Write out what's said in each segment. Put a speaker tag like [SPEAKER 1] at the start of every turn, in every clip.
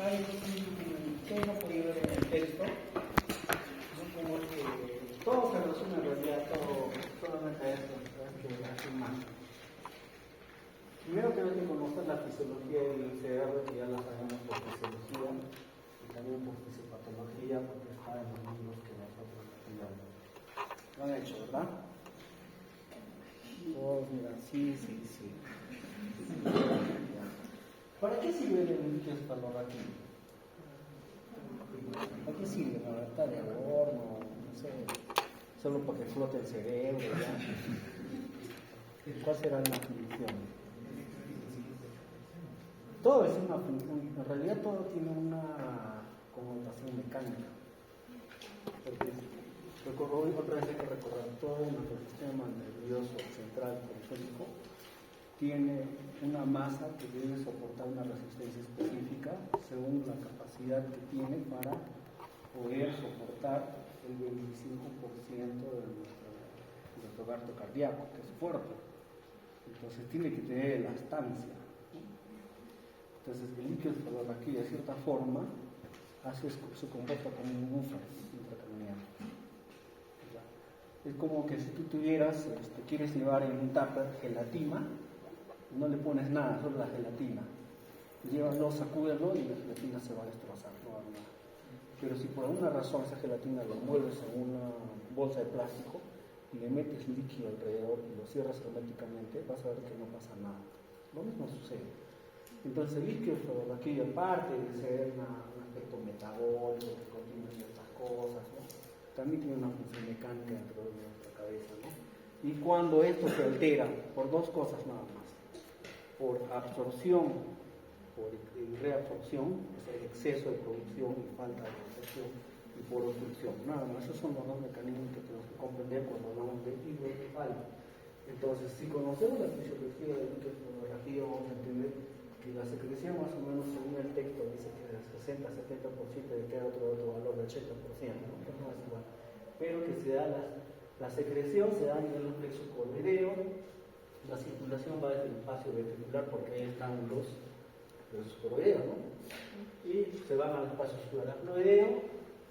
[SPEAKER 1] hay que no podía ver en el texto, ¿no? Como que todo se resume en realidad, todo, solamente a esto, que hace más. Primero tenemos que conocer la fisiología del cerebro, que ya la sabemos por fisiología, y también por fisiopatología, porque está en los libros que nosotros estudiamos. Lo han hecho, ¿verdad? Oh, mira, sí. ¿Para qué sirve el líquido cefalorraquídeo? ¿Para qué sirve? ¿Para estar de adorno? No sé, solo para que flote el cerebro, ¿ya? ¿Cuál será la función? Todo es una función, en realidad todo tiene una connotación mecánica. Porque hoy otra vez hay que recordar todo nuestro sistema nervioso central periférico tiene una masa que debe soportar una resistencia específica según la capacidad que tiene para poder soportar el 25% de nuestro gasto cardíaco, que es fuerte. Entonces tiene que tener elastancia. Entonces el líquido cefalorraquídeo de cierta forma se comporta como un buffer intracraniano. Es como que si tú tuvieras, quieres llevar en un tupper gelatina, no le pones nada, solo la gelatina. Llévalo, sacúdelo y la gelatina se va a destrozar, no va a nada. Pero si por alguna razón esa gelatina lo envuelves en una bolsa de plástico y le metes líquido alrededor y lo cierras herméticamente, vas a ver que no pasa nada. Lo mismo sucede. Entonces el líquido cefalorraquídeo, aparte de ser un aspecto metabólico que contiene ciertas cosas, ¿no? También tiene una función mecánica dentro de nuestra cabeza, ¿no? Y cuando esto se altera por dos cosas nada más, por absorción, por reabsorción, o sea, exceso de producción y falta de absorción, y por obstrucción, nada más. Esos son los dos mecanismos que tenemos que comprender cuando hablamos de hidrocefalia. Entonces, si conocemos la fisiología del líquido cefalorraquídeo, vamos a entender que la secreción, más o menos según el texto, dice que del 60-70% de queda otro valor del 80%, ¿no? Que no es igual. Pero que se da la secreción se da a nivel del plexo coroideo, la circulación va desde el espacio ventricular porque ahí están los coroideos, ¿no? Y se van al espacio subaracnoideo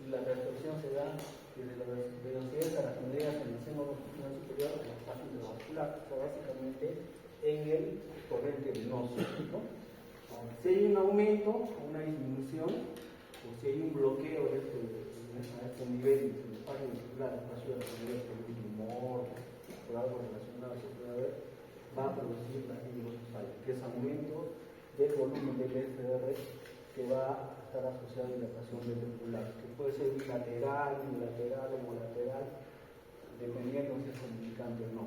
[SPEAKER 1] y la reabsorción se da desde la velocidad aracnoidea en el seno superior al espacio intravascular, o sea, básicamente en el torrente venoso, ¿no? Si hay un aumento o una disminución, o si hay un bloqueo de este nivel del espacio ventricular, el espacio aracnoideo, por un tumor, por algo relacionado a eso puede haber, va a producir la hidrocefalia, que es aumento del volumen del SR que va a estar asociado a dilatación ventricular, que puede ser bilateral, unilateral o molateral, dependiendo si es comunicante o no.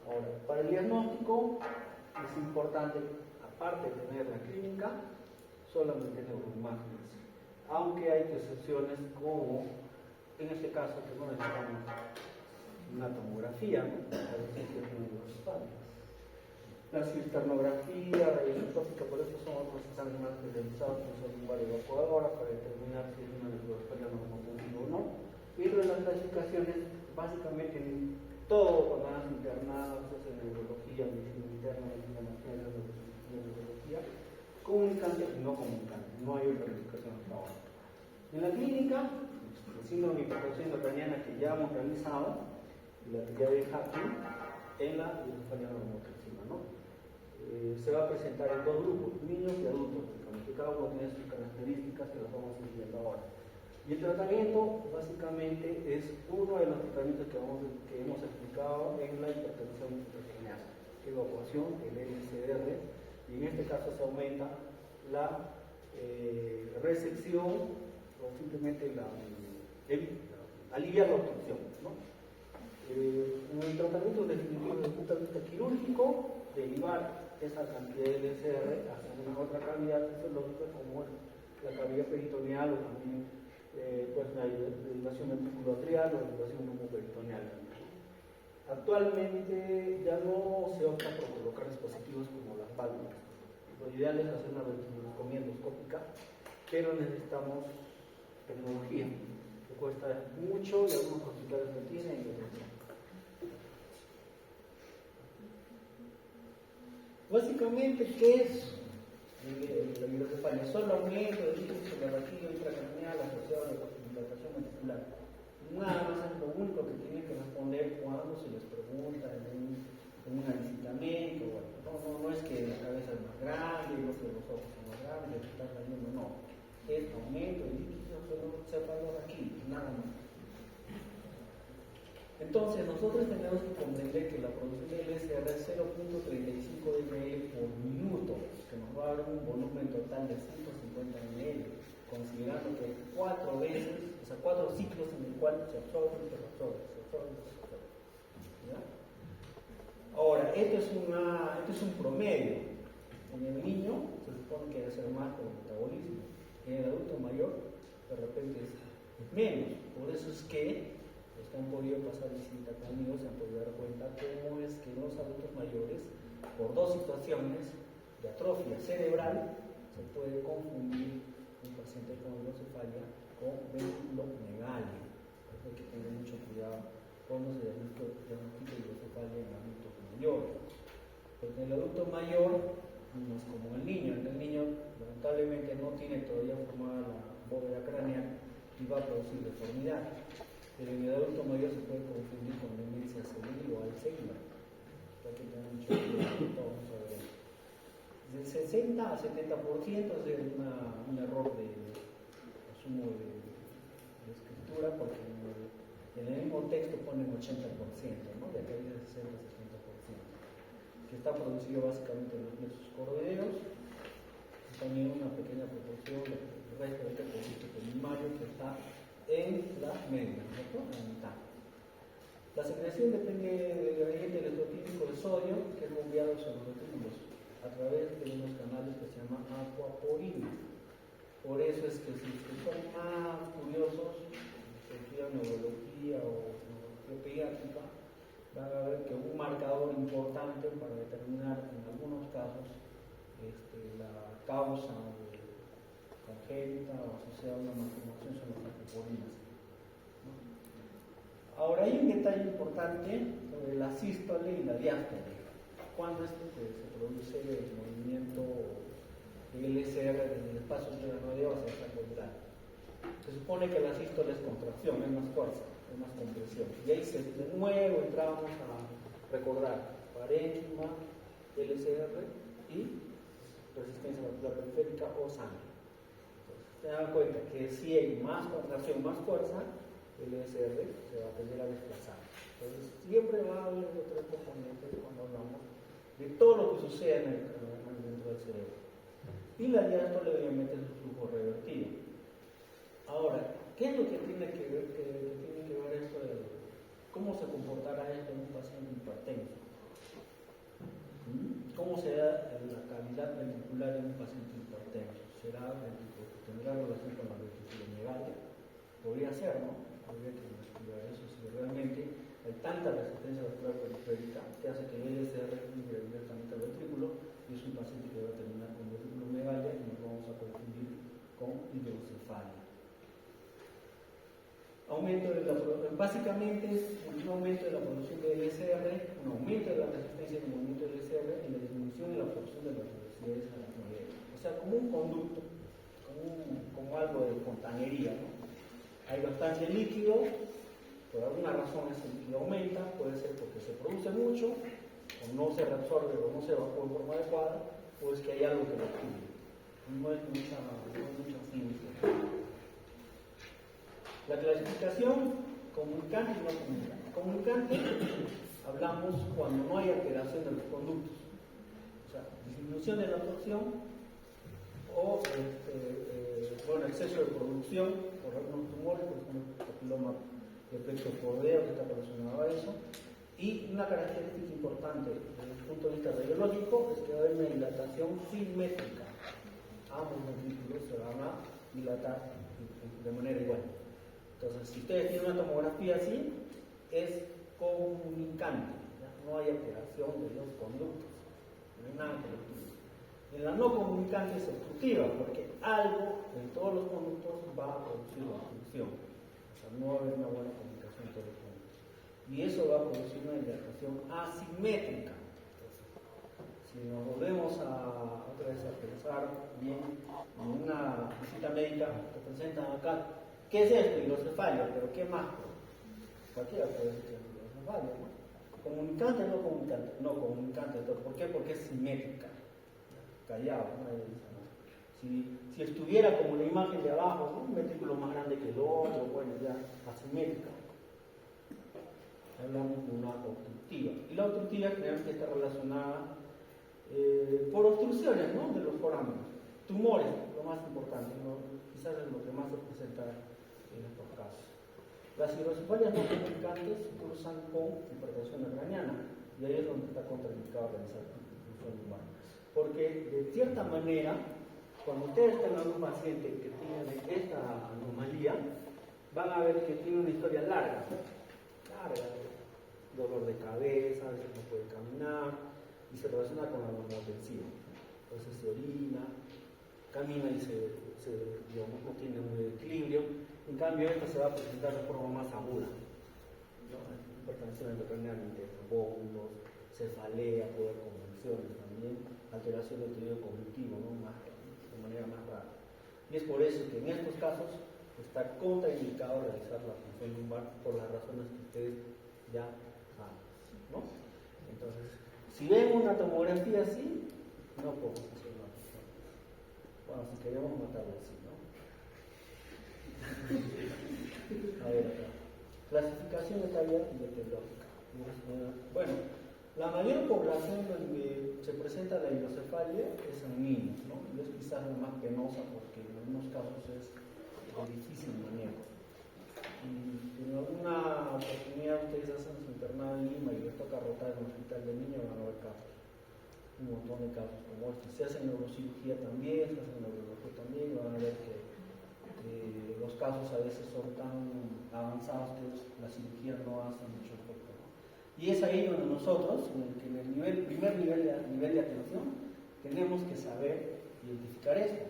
[SPEAKER 1] Ahora, para el diagnóstico es importante, aparte de tener la clínica, solamente neuroimágenes, aunque hay excepciones como, en este caso, que no necesitamos una tomografía, ¿no? La cisternografía, radioisótópica, por eso son otros exámenes más especializados que son igual evacuadora para determinar si es una necrocefalia normotensiva o no. Y de las clasificaciones, básicamente en todo cuando van internados, en neurología, medicina interna, medicina nacional, neurología, comunicante y no comunicante, no hay otra clasificación hasta ahora. En la clínica, el síndrome de hipertensión intracraniana que ya hemos realizado, y la teoría de Hacking, en la hidrocefalia normotensiva, ¿no? Se va a presentar en dos grupos, niños y adultos, que cada uno tiene sus características que las vamos a ir viendo ahora. Y el tratamiento básicamente es uno de los tratamientos que hemos explicado en la hipertensión intracraneal, evacuación, el LSR, y en este caso se aumenta la resección o simplemente aliviar la obstrucción, ¿no? En el tratamiento definitivo desde el punto de vista quirúrgico, derivar esa cantidad de LSR hacia una otra cavidad fisiológica como la cavidad peritoneal o también pues la derivación ventriculoatrial o la derivación pulmoperitoneal. Actualmente ya no se opta por colocar dispositivos como las palmas. Lo ideal es hacer una ventriculoscopia endoscópica, pero necesitamos tecnología que cuesta mucho y algunos hospitales lo tienen y otros no. Básicamente, ¿qué es la hidrocefalia, solo aumento del líquido cerebral intracraneal asociado a la dilatación ventricular. Nada más es lo único que tienen que responder cuando se les pregunta en un alicitamiento. Bueno, no es que la cabeza es más grande, no es que los ojos son más grandes, que está cayendo, no. Es aumento del líquido cerebral aquí, nada más. Entonces, nosotros tenemos que comprender que la producción de LSR es 0.35 ml por minuto, que nos va a dar un volumen total de 150 ml, considerando que hay 4 veces, o sea, 4 ciclos en el cual se absorbe, se absorbe, se absorbe, se absorbe. ¿Ya? Ahora, esto es un promedio. En el niño se supone que debe ser más por el metabolismo. En el adulto mayor, de repente es menos. Por eso es que los que han podido pasar visita conmigo se han podido dar cuenta cómo es que los adultos mayores, por dos situaciones de atrofia cerebral, se puede confundir un paciente con hidrocefalia con ventrulomegalia. Hay que tener mucho cuidado cuando se diagnostica hidrocefalia en adultos mayores. Porque en el adulto mayor no es como el niño. El niño lamentablemente no tiene todavía formada la bóveda craneal y va a producir deformidad. Pero en el adulto mayor se puede confundir con demencia senil o Alzheimer. Hay que tener mucho cuidado, vamos a ver. Del 60 a 70% es un error de asumo de escritura, porque en el mismo texto ponen 80%, ¿no? De acá dice 60-70%, que está producido básicamente en los plexos coroideos, y también una pequeña proporción del resto de este producto primario que está en la media, ¿no? En la mitad. La secreción depende del gradiente electroquímico de sodio, que es bombeado sobre los retrículos a través de unos canales que se llaman aquaporina. Por eso es que si son más curiosos, si estudian neurología o neurología pediátrica, van a ver que un marcador importante para determinar en algunos casos la causa congénita o asociada a una malformación son las aquaporinas. ¿No? Ahora hay un detalle importante sobre la sístole y la diástole. Cuando se produce el movimiento LSR desde el espacio interradial hacia el saco viral. Se supone que la sístole es contracción, es más fuerza, es más compresión. Y ahí de nuevo entramos a recordar parénquima, LSR y resistencia vascular periférica o sangre. Entonces, se dan cuenta que si hay más contracción, más fuerza, el LSR se va a tender a desplazar. Entonces, siempre va a haber otros componentes cuando hablamos de todo lo que sucede dentro del cerebro. Y la diástole obviamente es un flujo revertido. Ahora, ¿qué es lo que tiene que ver, esto de cómo se comportará esto en un paciente hipertenso? ¿Cómo será la cavidad ventricular en un paciente hipertenso? ¿Tendrá relación con la ventriculomegalia? Podría ser, ¿no? Habría que investigar eso, si realmente hay tanta resistencia vascular periférica que hace que el LSR llegue directamente al ventrículo y es un paciente que va a terminar con ventriculomegalia y nos vamos a confundir con hidrocefalia. Básicamente es un aumento de la producción de LSR, un aumento de la resistencia del movimiento del LSR y la disminución de la absorción de las velocidades aracnoideas. O sea, como un conducto, como algo de fontanería, ¿no? Hay bastante líquido, por alguna razón ese líquido aumenta, puede ser porque se produce mucho, o no se reabsorbe o no se evacúa de forma adecuada, o es que hay algo que lo cubre. No es mucha ciencia. La clasificación, comunicante y no comunicante. Comunicante, hablamos cuando no hay alteración de los conductos, o sea, disminución de la absorción o exceso de producción por algunos tumores, por ejemplo, el papiloma de efecto cordeo que está relacionado a eso. Y una característica importante desde el punto de vista radiológico es que va a haber una dilatación simétrica. Ambos ventrículos se van a dilatar de manera igual. Entonces, si ustedes tienen una tomografía así, es comunicante, ¿ya? No hay alteración de los conductos, no hay nada colectivo. En la no comunicante es obstructiva, porque algo en todos los conductos va a producir obstrucción. O sea, no va a haber una buena comunicación entre los conductos. Y eso va a producir una dilatación asimétrica. Entonces, Si nos volvemos otra vez a pensar bien en una visita médica que presentan acá, ¿qué es esto? Hidrocefalia, pero ¿qué más? Cualquiera puede decir hidrocefalia, ¿no? Comunicante, no comunicante, no comunicante. ¿Por qué? Porque es simétrica. Callado, ¿no? Si estuviera como la imagen de abajo, ¿no? Un ventrículo más grande que el otro, bueno, ya asimétrica. Hablamos de una obstructiva. Y la obstructiva creemos que está relacionada por obstrucciones, ¿no? De los forámenes. Tumores, lo más importante, ¿no? Quizás es lo que más se presenta en estos casos. Las hidrocefalias no comunicantes cursan con hipertensión craneana, y ahí es donde está contraindicado realizar función lumbar. Porque de cierta manera, cuando ustedes tengan un paciente que tiene esta anomalía, van a ver que tiene una historia larga, dolor de cabeza, a veces no puede caminar, y se relaciona con la normotensión. Entonces se orina, camina y digamos, no tiene un equilibrio. En cambio, esto se va a presentar de forma más aguda, ¿no? Hipertensión endocrinal interna, vómitos, cefalea, puede haber convulsiones también, alteración del tejido cognitivo, ¿no? De manera más rara. Y es por eso que en estos casos está contraindicado realizar la función lumbar por las razones que ustedes ya saben, ¿no? Entonces, si ven una tomografía así, no podemos hacer la función. Bueno, si queremos matarlo así, ¿no? A ver acá. Clasificación etaria y etiológica. Bueno, la mayor población donde se presenta la hidrocefalia es en niños, ¿no? Y es quizás la más penosa porque en algunos casos es de difícil manejo. Y en alguna oportunidad ustedes hacen su internado en Lima y les toca rotar en el hospital de niños, van a ver casos. Un montón de casos como este. Se hace neurocirugía también, se hace neurología también, y van a ver que los casos a veces son tan avanzados que la cirugía no hace mucho efecto, ¿no? Y es ahí donde nosotros, en el primer nivel de atención, tenemos que saber identificar esto.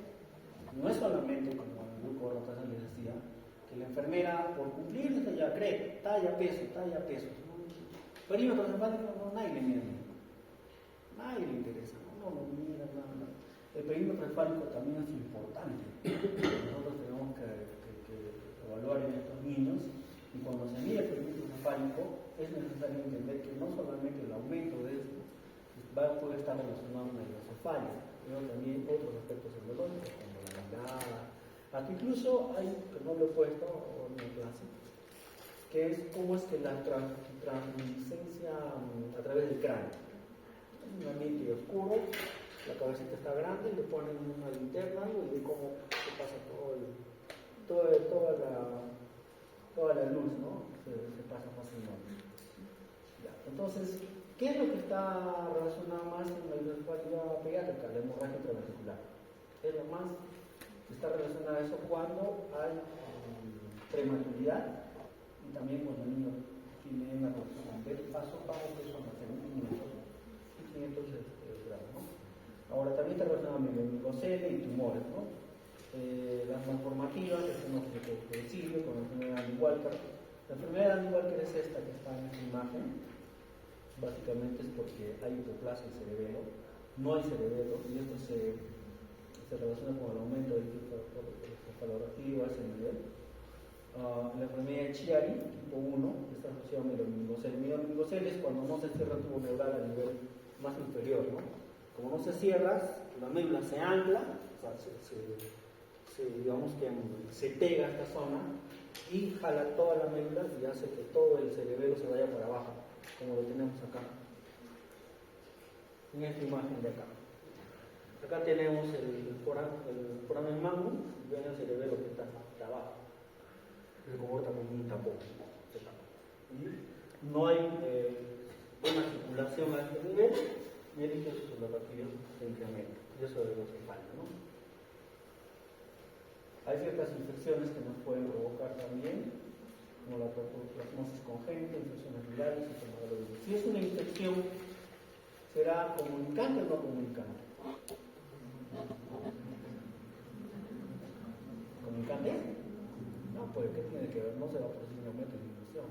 [SPEAKER 1] No es solamente, como el grupo de rotación les decía, que la enfermera, por cumplir, ya cree, talla, peso. Perímetro cefálico, no, nadie le mira. Nadie le interesa, no mira nada. El perímetro cefálico también es importante. Nosotros tenemos que evaluar en estos niños, y cuando se mide el perímetro cefálico es necesario entender que no solamente el aumento de esto puede estar relacionado con la hidrocefalia, sino también otros aspectos neurológicos como la mirada. Aquí incluso hay, que no lo he puesto en mi clase, que es cómo es que la translucencia a través del cráneo. Es un ambiente oscuro, la cabecita está grande, le ponen una linterna y ve cómo se pasa toda la luz, ¿no? Se pasa fácilmente. Ya. Entonces, ¿qué es lo que está relacionado más con la hidrocefalia pediátrica? La hemorragia intraventricular. Es lo más que está relacionado a eso cuando hay prematuridad, y también cuando el niño tiene una reducción del paso bajo peso materno, 500 gramos, ¿no? Ahora también está relacionado con mielomicocele y tumores, ¿no? Las malformativas, que son objeto con la enfermedad de Andy-Walker. La enfermedad de Andy-Walker es esta que está en esta imagen. Básicamente es porque hay hipoplasia del cerebelo, no hay cerebelo, y esto se relaciona con el aumento del cefalorraquídeo a ese nivel. La enfermedad de Chiari, tipo 1, está asociada a mielomicocele. Mielomicocele es cuando no se cierra el tubo neural a nivel más inferior, ¿no? Como no se cierra, la médula se ancla, o sea, digamos que se pega a esta zona y jala toda la médula y hace que todo el cerebelo se vaya para abajo, como lo tenemos acá, en esta imagen de acá. Acá tenemos el foramen magnum, y ven el cerebelo que está abajo, se comporta como un tapón. Y no hay buena circulación a este nivel, y el líquido cefalorraquídeo se incrementa, y eso es lo que falta, ¿no? Hay ciertas infecciones que nos pueden provocar también, como la plasmosis congénita, infecciones virales, y si es una infección, ¿será comunicante o no comunicante? ¿Comunicante? No, pues ¿qué tiene que ver? No se va a producir un aumento de infección.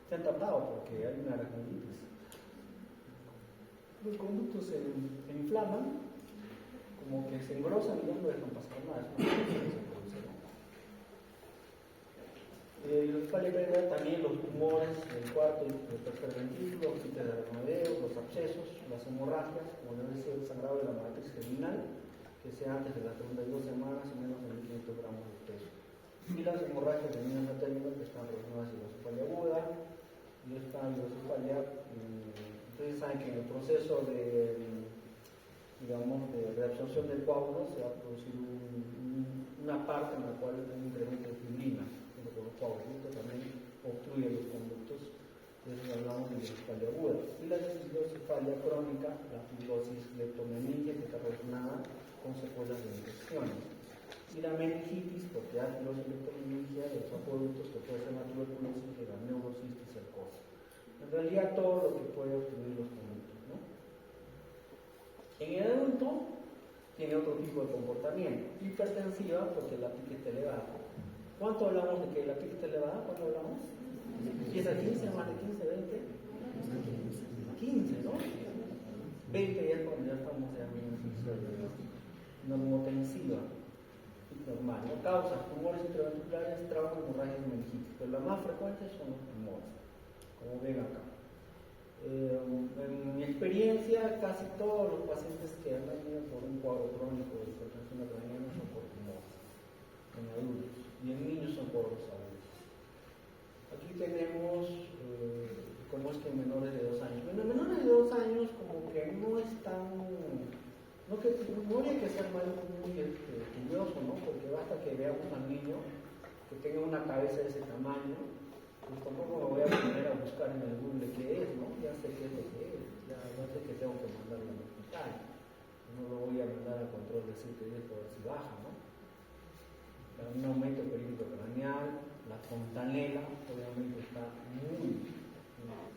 [SPEAKER 1] Se han tapado porque hay una aracnoiditis. los conductos se inflaman, como que se engrosan y ya no dejan pasar nada. Es una cosa que se produce, ¿no? También los tumores del cuarto y del tercer ventrículo, los quites de Armadeo, los abscesos, las hemorragias, como debe ser el sangrado de la matriz germinal, que sea antes de las 32 semanas y menos de 1500 gramos de peso. Y las hemorragias de niños maternos que están relacionadas a la hidrocefalia aguda, y esta hidrocefalia, ustedes saben que en el proceso de, digamos, de reabsorción del coágulo se va a producir una parte en la cual hay un incremento de fibrina, por los coágulos, que también obstruye los conductos. Entonces hablamos de hidrocefalia aguda. Y la hidrocefalia crónica, la fibrosis leptomeningia, que está relacionada con secuelas de infecciones. Y la meningitis, porque hay fibrosis leptomeningia de los acueductos, que puede ser la tuberculosis, que la neurocistis cercosa. En realidad todo lo que puede obstruir los conductos, ¿no? En el adulto tiene otro tipo de comportamiento. Hipertensiva, porque la pica está elevada. ¿Cuánto hablamos de que la pica está elevada? ¿Cuánto hablamos? ¿Empieza 15, más de 15, 20? 15, ¿no? 20 ya es cuando ya estamos en normotensiva, normal, ¿no? Causas, tumores intraventriculares, trauma, hemorragias y meningitis, pero las más frecuentes son los tumores, como ven acá. En mi experiencia, casi todos los pacientes que han venido por un cuadro crónico de hipertensión arterial son por tumores, en adultos, y en niños son por los adultos. Aquí tenemos, como es que en menores de 2 años. Bueno, en menores de 2 años como que no es tan, no habría que ser muy curioso, ¿no? Porque basta que veamos al niño que tenga una cabeza de ese tamaño, pues tampoco me voy a poner a buscar en el Google qué es, ¿no? Ya sé qué es lo que es, ya sé que tengo que mandarlo al hospital, no lo voy a mandar al control de 7 días para ver si baja, ¿no? Un aumento perímetro craneal, la fontanela obviamente está muy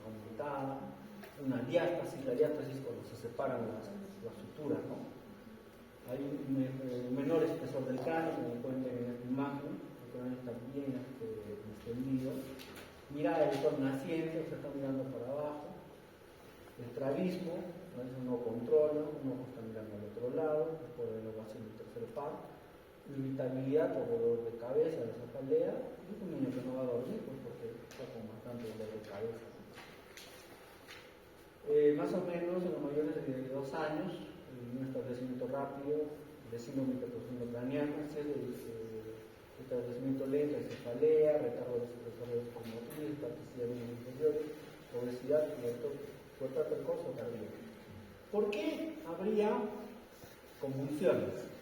[SPEAKER 1] aumentada, una diástasis, la diástasis cuando se separan las suturas, ¿no? Hay un menor espesor del cráneo, como pueden ver en esta imagen, el cráneo está bien extendido, mirada del sol naciente, se está mirando para abajo, estrabismo, a veces uno controla, uno está mirando al otro lado, después de lo va haciendo el tercer par, irritabilidad por dolor de cabeza, de cefalea, y un niño que no va a dormir, pues porque está con bastante dolor de cabeza. Más o menos en los mayores de 2 años, un establecimiento rápido de síndrome hipertrofia-craneana, establecimiento lento de cefalea, retardo de psicomotriz, plasticidad de miembros inferiores, obesidad, pubertad precoz o tardía. ¿Por qué habría convulsiones?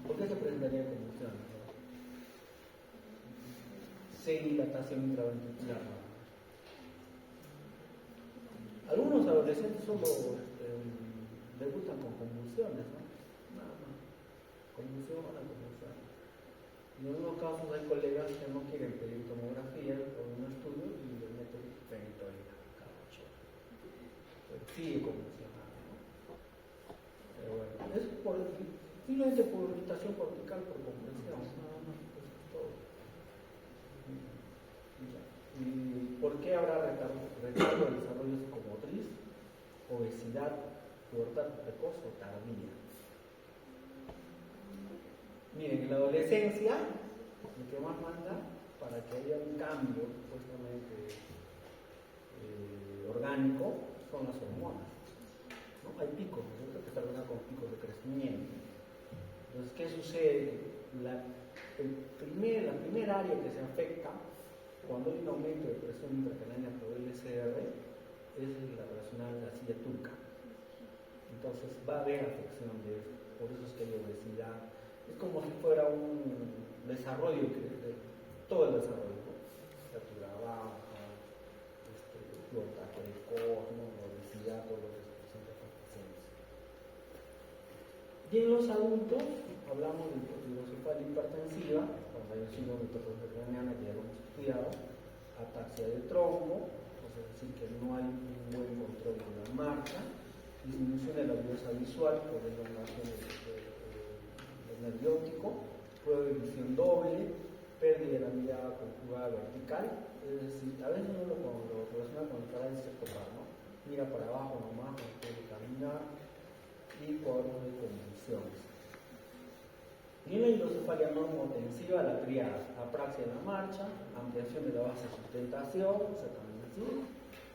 [SPEAKER 1] ¿Por qué se presentaría convulsiones? Sin dilatación intraventricular. Algunos adolescentes solo debutan con convulsiones, ¿no? Nada más. Convulsión. Y en algunos casos hay colegas que no quieren pedir tomografía o un estudio y le meten fenitoína cada 8 horas. Pero sigue convulsionando, ¿no? Pero bueno, es simplemente por irritación cortical, por compresión, nada más, eso es todo. ¿Y por qué habrá retardo del desarrollo psicomotriz, obesidad, pubertad precoz o tardía? Miren, en la adolescencia, lo que más manda para que haya un cambio supuestamente orgánico son las hormonas, ¿no? Hay picos, ¿no? Que están con picos de crecimiento. Entonces, ¿qué sucede? La primera área que se afecta cuando hay un aumento de presión intracránea por LCR es la relacionada a la silla turca. Entonces va a haber afección de eso, por eso es que hay obesidad. Es como si fuera un desarrollo, todo el desarrollo, ¿no? Estatura baja, pubertad precoz, ¿no? Obesidad, todo lo que se presenta con pacientes. Y en los adultos hablamos de hidrocefalia hipertensiva, cuando hay un síndrome hipertensiva que ya lo hemos estudiado, ataxia de trombo, es decir, que no hay un buen control de la marca, disminución de la agudeza visual por elongación del nervio óptico, prueba de visión doble, pérdida de la mirada conjugada vertical, es decir, a veces uno lo relaciona con el parálisis ectopar, ¿no?
[SPEAKER 2] mira para abajo nomás, no puede caminar, y cuadros de convulsiones. Y en la hidrocefalia normotensiva, la triada, apraxia en la marcha, ampliación de la base de sustentación, o sea, también así,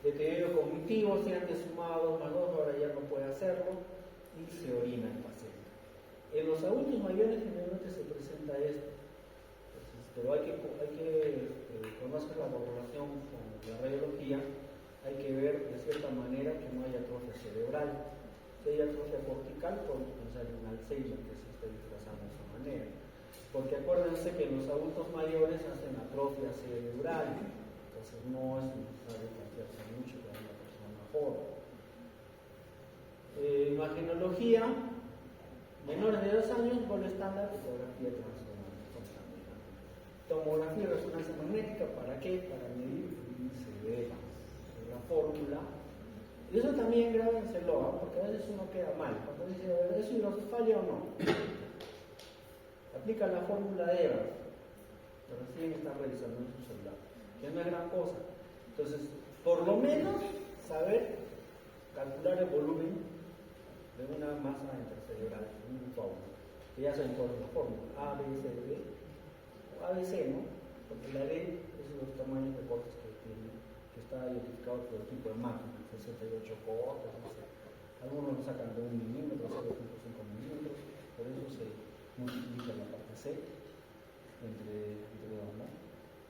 [SPEAKER 2] deterioro cognitivo, si antes sumaba 2 más 2, ahora ya no puede hacerlo, y se orina el paciente. En los adultos mayores generalmente se presenta esto, entonces, pero hay que conocer la correlación con la radiología, hay que ver de cierta manera que no haya atrofia cerebral. Si hay atrofia cortical, podemos pensar en Alzheimer, que se está disfrazando de esa manera. Porque acuérdense que los adultos mayores hacen atrofia cerebral, entonces no es necesario confiarse mucho con una persona joven. Imagenología, menores de 2 años, gol estándar, fotografía transformante. Tomografía de resonancia magnética, ¿para qué? Para medir el índice de la fórmula. Y eso también grábenselo, porque a veces uno queda mal. Cuando dice, ¿es hidrocefalia o no? Aplica la fórmula de Evans, pero recién está revisando en su celular, que no es gran cosa. Entonces, por lo menos, saber calcular el volumen de una masa intercerebral, un coágulo, que ya saben cuál es la fórmula, A, B, C, D, o ABC, ¿no? Porque la D es los tamaños de cortes que tiene, que está identificado por el tipo de máquina, 68 cortes, no sé. Algunos lo sacan de 1 milímetro, 0.5 milímetros, por eso se multiplica la parte C entre 2, ¿no?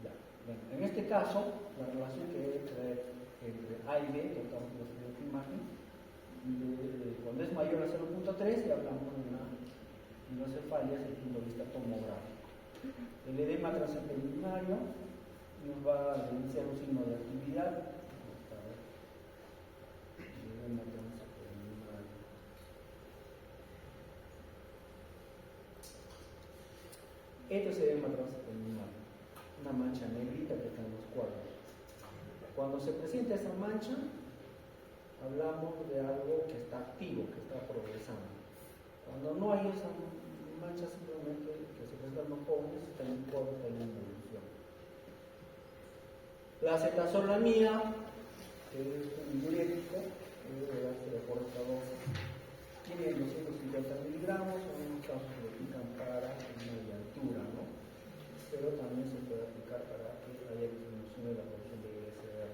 [SPEAKER 2] Ya. Bien. En este caso, la relación que debe traer entre A y B, que estamos en la siguiente imagen, cuando es mayor a 0.3, ya hablamos de una hidrocefalia desde el punto de vista tomográfico. El edema transepelmonario nos va a evidenciar un signo de actividad. Edema transepelmonario. Esto es edema transepelmonario, una mancha negrita que está en los cuadros. Cuando se presenta esa mancha, hablamos de algo que está activo, que está progresando. Cuando no hay esa mancha, simplemente que se presentan los jóvenes, está en un cuadro, está en una evolución. La acetazolamida, que es un diurético, que debe darse de acuerdo a dosis, tiene 250 miligramos, son unos casos que lo aplican para media altura, ¿no? Pero también se puede aplicar para que haya disminución de la producción de ISR.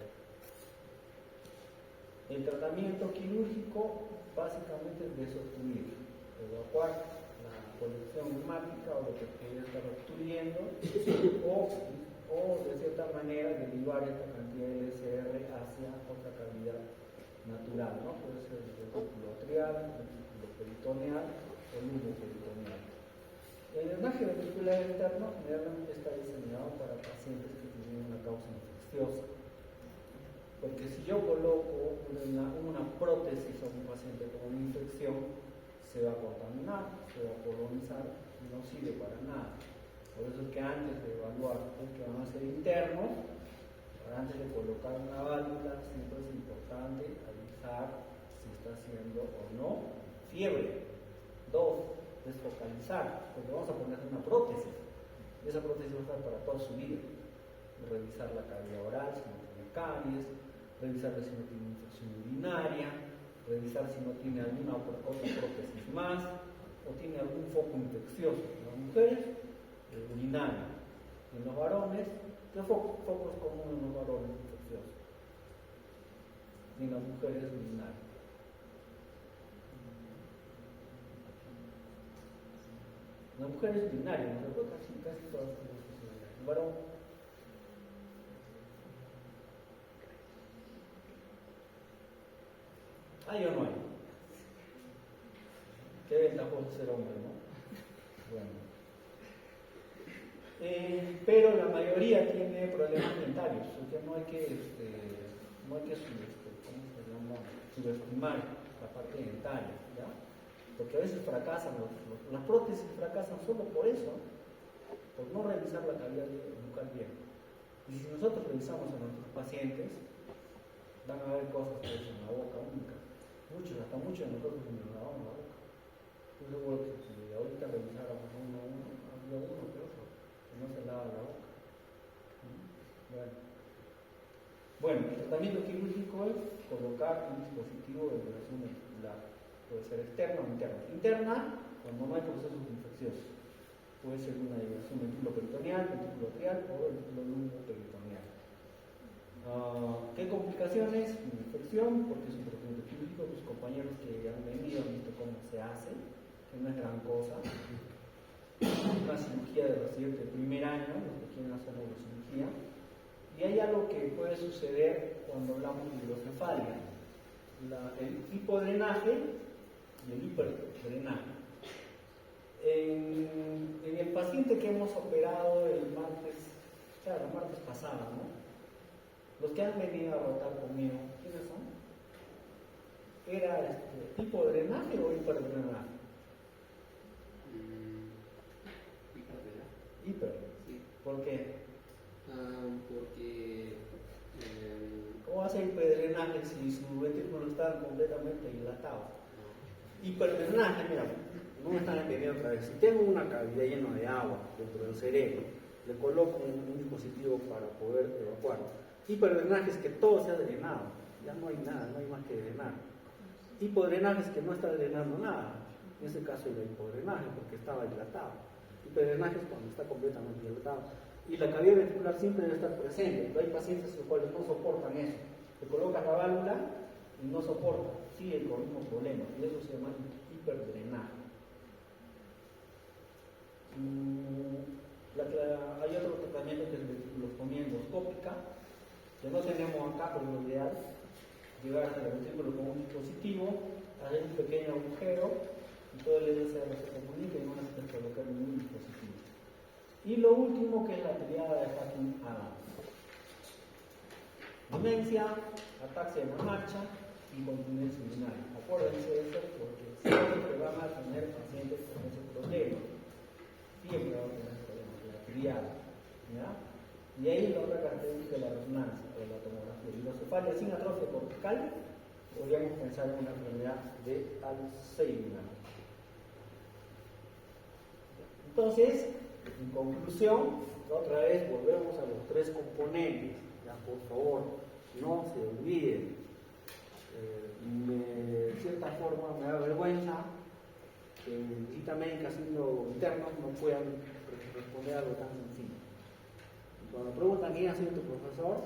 [SPEAKER 2] El tratamiento quirúrgico básicamente es desobstruir, evacuar la colección hemática o lo que puede estar obstruyendo, o de cierta manera derivar esta cantidad de ISR hacia otra cavidad natural, ¿no? Puede ser el círculo atrial, el círculo peritoneal o el lumen peritoneal. El drenaje ventricular externo generalmente está diseñado para pacientes que tienen una causa infecciosa. Porque si yo coloco una prótesis a un paciente con una infección, se va a contaminar, se va a colonizar y no sirve para nada. Por eso es que antes de evaluar que van a ser internos, antes de colocar una válvula, siempre es importante avisar si está haciendo o no fiebre. 2, desfocalizar, porque vamos a poner una prótesis. Esa prótesis va a estar para toda su vida. Revisar la cavidad oral, si no tiene caries, revisar si no tiene infección urinaria, revisar si no tiene alguna otra prótesis más, o tiene algún foco infeccioso. En las mujeres, urinaria. En los varones, ¿qué focos comunes en los varones infecciosos? Y en las mujeres, urinarias. En las mujeres urinarias, ¿no? Casi todas las urinarias. El varón, ¿hay o no hay? Qué ventajoso ser hombre, ¿no? Bueno. Pero la mayoría tiene problemas dentarios, porque no hay que subestimar la parte dentaria, ¿ya? Porque a veces fracasan, las prótesis fracasan solo por eso, por no revisar la cavidad bucal bien. Y si nosotros revisamos a nuestros pacientes, van a haber cosas que en la boca única. Hasta muchos de nosotros nos lavamos la boca. Yo seguro que si ahorita revisáramos uno a uno, habría uno que otro que no se lava la boca. Bueno, el tratamiento quirúrgico es colocar un dispositivo de vibración ventricular. Puede ser externa o interna. Interna, cuando no hay procesos infecciosos. Puede ser una vibración ventrículo-peritoneal, ventrículo atrial o ventrículo lumbo-peritoneal. ¿Qué complicaciones? Una infección, porque es un tratamiento quirúrgico. Tus compañeros que han venido han visto cómo se hace, que no es gran cosa. Una cirugía de residente de primer año, los que quieren hacer neurocirugía. Y hay algo que puede suceder cuando hablamos de hidrocefalia: el hipodrenaje y el hiperdrenaje. En el paciente que hemos operado el martes pasado, ¿no? Los que han venido a rotar conmigo, ¿quiénes son? ¿Era hipodrenaje o hiperdrenaje? Hiper.
[SPEAKER 3] Sí.
[SPEAKER 2] ¿Por qué?
[SPEAKER 3] Porque
[SPEAKER 2] ¿Cómo hace hiperdrenaje si su ventrículo está completamente dilatado? Hiperdrenaje, mira, no me están entendiendo otra vez. Si tengo una cavidad llena de agua dentro del cerebro, le coloco un dispositivo para poder evacuar. Hiperdrenaje es que todo se ha drenado, ya no hay nada, no hay más que drenar. Hipodrenaje es que no está drenando nada. En ese caso era hipodrenaje porque estaba dilatado. Hiperdrenaje es cuando está completamente dilatado. Y la cavidad ventricular siempre debe estar presente, pero hay pacientes los cuales no soportan eso. Le colocas la válvula y no soporta, sigue con el mismo problema, y eso se llama hiperdrenaje. Hay otro tratamiento que es ventriculostomía endoscópica, que no tenemos acá, pero lo ideal llevar hasta el ventrículo con un dispositivo, hacer un pequeño agujero y todo el LSR se comunica y no necesitas colocar ningún dispositivo. Y lo último, que es la triada de Hutchinson-Adams: demencia, ataxia en la marcha, incontinencia urinaria. Acuérdense de eso porque siempre van a tener pacientes con ese problema. Siempre van a tener problemas, la triada. ¿Ya? Y ahí la otra característica de la resonancia o la tomografía. Hidrocefalia sin atrofia cortical, podríamos pensar en una enfermedad de Alzheimer. Entonces, en conclusión, otra vez volvemos a los tres componentes. Ya, por favor, no se olviden. De cierta forma me da vergüenza que en visita médica siendo internos no puedan responder algo tan sencillo. Y cuando preguntan quién ha sido tu profesor,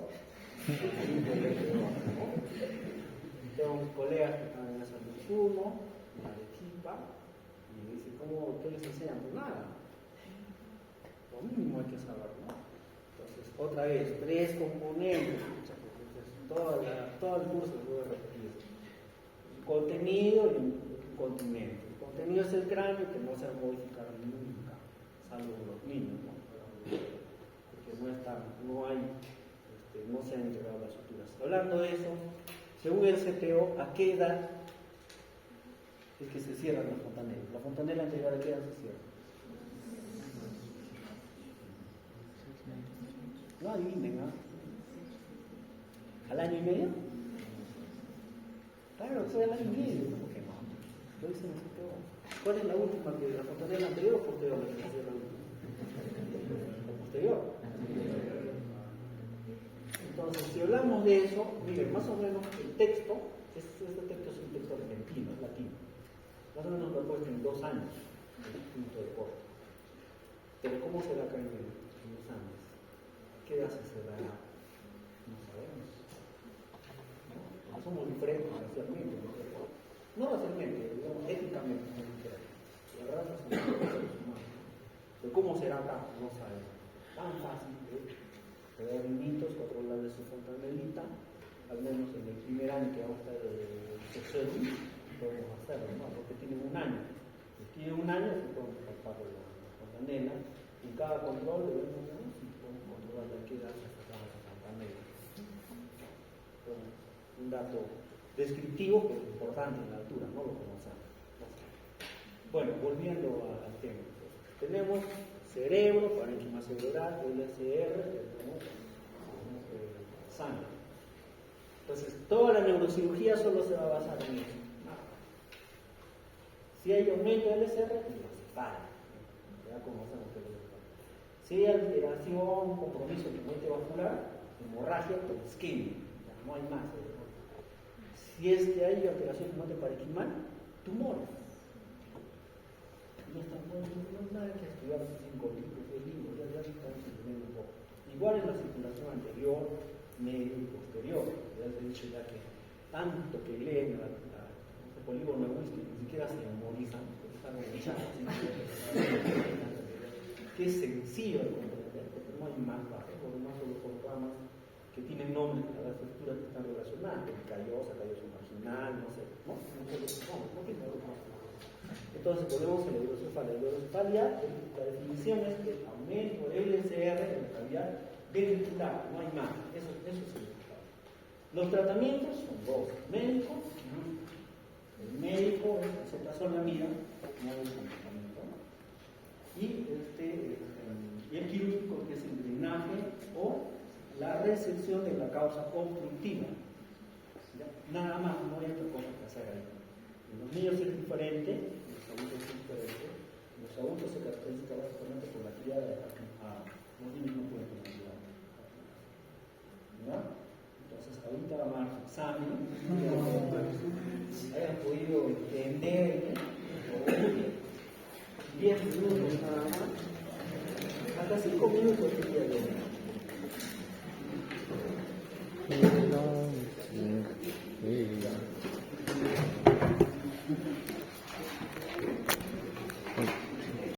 [SPEAKER 2] tengo mis colegas que están en San Luis 1, en Arequipa, y me dicen, ¿qué les enseñan? Pues nada. Lo mínimo hay que saber, ¿no? Entonces, otra vez, tres componentes. Todo el curso lo voy a repetir. El contenido y el continente. El contenido es el cráneo, que no se va a modificar nunca, salvo los niños, ¿no? Porque no se han integrado las suturas. Hablando de eso, según el CTO, ¿a qué edad es que se cierran las fontanelas? La fontanela anterior, ¿a qué edad se cierra? No adivinen, ¿no? ¿Al año y medio? Claro, fue al año y medio. ¿Cómo que no? Lo dicen el CTO. ¿Cuál es la última? ¿La fontanela anterior o posterior? La que se cierra la última. ¿La posterior? Entonces, si hablamos de eso, miren, más o menos el texto, este texto es un texto argentino, es latino. Más o menos lo he puesto en 2 años, el punto de corte. Pero ¿cómo será acá en los Andes? ¿Qué edad se dará? No sabemos. No somos diferentes racialmente, no racialmente, digamos, éticamente somos diferentes. La raza son seres humanos. Pero ¿cómo será acá? No sabemos. Tan fácil de pegar niñitos, controlarle su fontanelita, al menos en el primer año que vamos a estar de sexual, podemos hacerlo, ¿no? Porque tienen 1 año. Si tienen 1 año, se pueden palpar la fontanela. En cada control debemos, ¿no? Si podemos controlar la que edad se sacaba la fontanela. Bueno, un dato descriptivo, pero importante en la altura, no lo conocemos. Bueno, volviendo al tema. Tenemos cerebro, parénquima cerebral, LSR, tenemos sangre. Entonces, toda la neurocirugía solo se va a basar en eso. Si hay aumento de LSR, hidrocefalia. Ya conocemos que es hidrocefalia. Si hay alteración, compromiso del puente vascular, hemorragia por isquemia.
[SPEAKER 1] no hay más. Si es que hay alteración no parenquimal, tumores. No está bueno, no es nada que estudiar 5 libros, 10 libros, ya estamos entendiendo un poco. Igual en la circulación anterior, medio y posterior, ya les he dicho ya que tanto que leen el polígono de whisky, ni siquiera se memorizan, porque están revisados. Que es sencillo de comprender, porque no hay más bases, o demás solo son ramas que tienen nombre a las estructuras que están relacionadas, como callosa marginal, no sé, no tiene otros más. Entonces volvemos a la hidrocefalia. La hidrocefalia, la definición es el aumento LCR de la cavidad ventricular, no hay más, eso es el. Los tratamientos son dos, médico, el médico es acetazolamida, no es un tratamiento, y el quirúrgico, que es el drenaje o la resección de la causa obstructiva. ¿Ya? Nada más, no hay otra cosa que hacer ahí. En los niños es diferente, en los adultos es diferente. En los adultos se caracteriza básicamente por la cría de los niños no pueden tener cría. ¿Ya? Entonces, ahorita vamos a dar su examen, hayan podido entender, 10 minutos nada más, hasta 5 minutos que día de hoy.